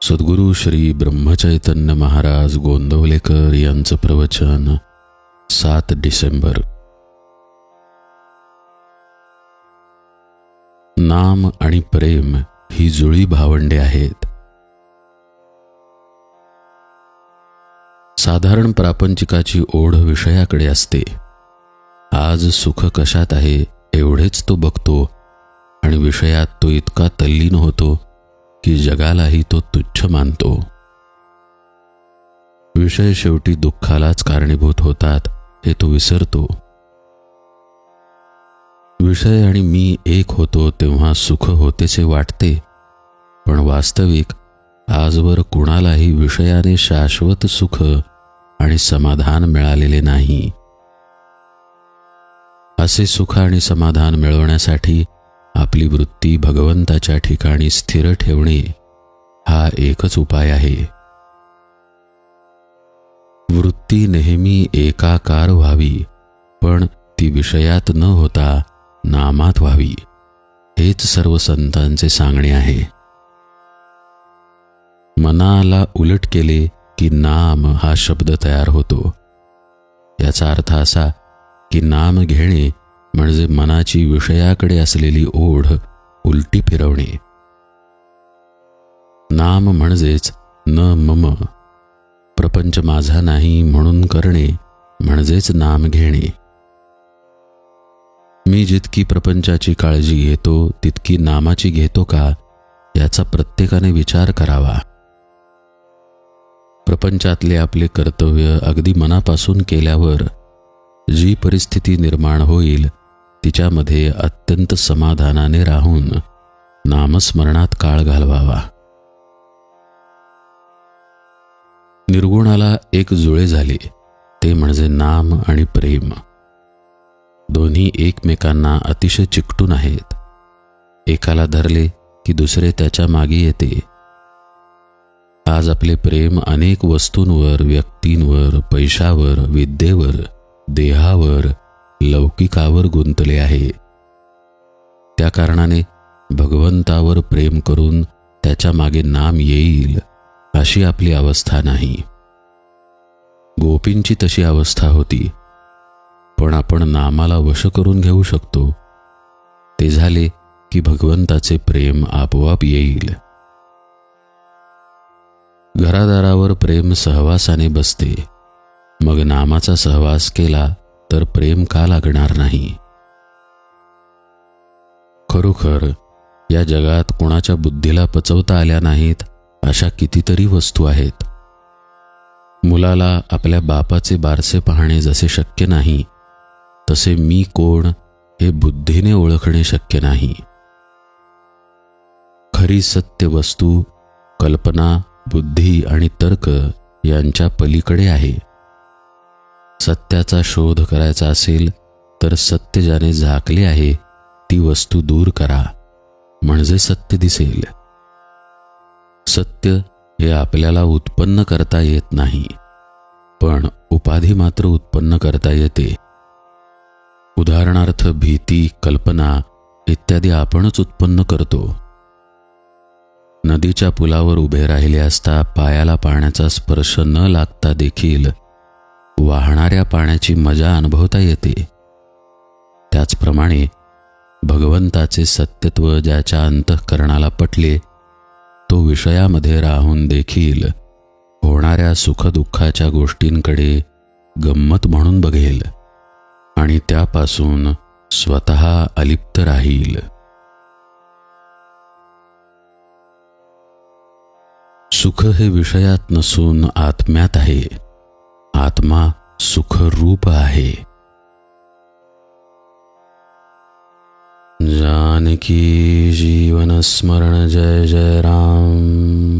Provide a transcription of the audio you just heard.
सद्गुरू श्री ब्रह्मचैतन्य महाराज गोंदवलेकर यांचं प्रवचन 7 डिसेंबर. नाम आणि प्रेम ही जुळी भावंडे आहेत. साधारण प्रापंचिकाची ओढ विषयाकडे असते. आज सुख कशात आहे एवढेच तो बघतो आणि विषयात तो इतका तल्लीन होतो की जगालाही तो तुच्छ मानतो. विषय शेवटी दुःखालाच कारणीभूत होतात हे तो विसरतो. विषय आणि मी एक होतो तेव्हा सुख होतेसे वाटते, पण वास्तविक आजवर कुणालाही विषयाने शाश्वत सुख आणि समाधान मिळालेले नाही. असे सुख आणि समाधान मिळवण्यासाठी आपली वृत्ती भगवंताच्या ठिकाणी स्थिर ठेवणे हा एकच उपाय आहे. वृत्ती नेहमी एकाकार व्हावी, पण ती विषयात न होता नामात व्हावी, हेच सर्व संतांचे सांगणे आहे. मनाला उलट केले की नाम हा शब्द तयार होतो. याचा अर्थ असा की नाम घेणे म्हणजे मनाची विषयाकडे असलेली ओढ उलटी फिरवणे. नाम म्हणजेच न मम, प्रपंच माझा नाही म्हणून करणे म्हणजेच नाम घेणे. मी जितकी प्रपंचाची काळजी घेतो तितकी नामाची घेतो का याचा प्रत्येकाने विचार करावा. प्रपंचातले आपले कर्तव्य अगदी मनापासून केल्यावर जी परिस्थिती निर्माण होईल तिच्यामध्ये अत्यंत समाधानाने राहून नामस्मरणात काळ घालवावा. निर्गुणाला एक जुळे झाले ते म्हणजे नाम आणि प्रेम. दोन्ही एकमेकांना अतिशय चिकटून आहेत. एकाला धरले की दुसरे त्याच्या मागे येते. आज आपले प्रेम अनेक वस्तूंवर, व्यक्तींवर, पैशावर, विद्येवर, देहावर, लौकिकावर गुंतले आहे. त्या कारणाने भगवंतावर प्रेम करून त्याच्या मागे नाम येईल अशी आपली अवस्था नाही. गोपींची तशी अवस्था होती, पण आपण नामाला वश करून घेऊ शकतो. ते झाले की भगवंताचे प्रेम आपोआप येईल. घरादारावर प्रेम सहवासाने बसते, मग नामाचा सहवास केला तर प्रेम का लागणार नाही. खरोखर या जगात कोणाच्या बुद्धीला पचवता आल्या नाहीत अशा कितीतरी वस्तू आहेत. मुलाला आपल्या बापाचे बारसे पाहणे जसे शक्य नाही, तसे मी कोण हे बुद्धीने ओळखणे शक्य नाही. खरी सत्य वस्तू कल्पना, बुद्धी आणि तर्क यांच्या पलीकडे आहे. सत्याचा शोध करायचा असेल तर सत्य ज्याने झाकले आहे ती वस्तू दूर करा, म्हणजे सत्य दिसेल. सत्य हे आपल्याला उत्पन्न करता येत नाही, पण उपाधी मात्र उत्पन्न करता येते. उदाहरणार्थ भीती, कल्पना इत्यादी आपणच उत्पन्न करतो. नदीच्या पुलावर उभे राहिले असता पायाला पाण्याचा स्पर्श न लागता देखील वाहणाऱ्या पाण्याची मजा अनुभवता येते. त्याचप्रमाणे भगवंताचे सत्यत्व ज्याच्या अंतःकरणाला पटले तो विषयामध्ये राहून देखील होणाऱ्या सुखदुःखाच्या गोष्टींकडे गंमत म्हणून बघेल आणि त्यापासून स्वतः अलिप्त राहील. सुख हे विषयात नसून आत्म्यात आहे. आत्मा सुखरूप आहे. जानकी जीवन स्मरण जय जय राम.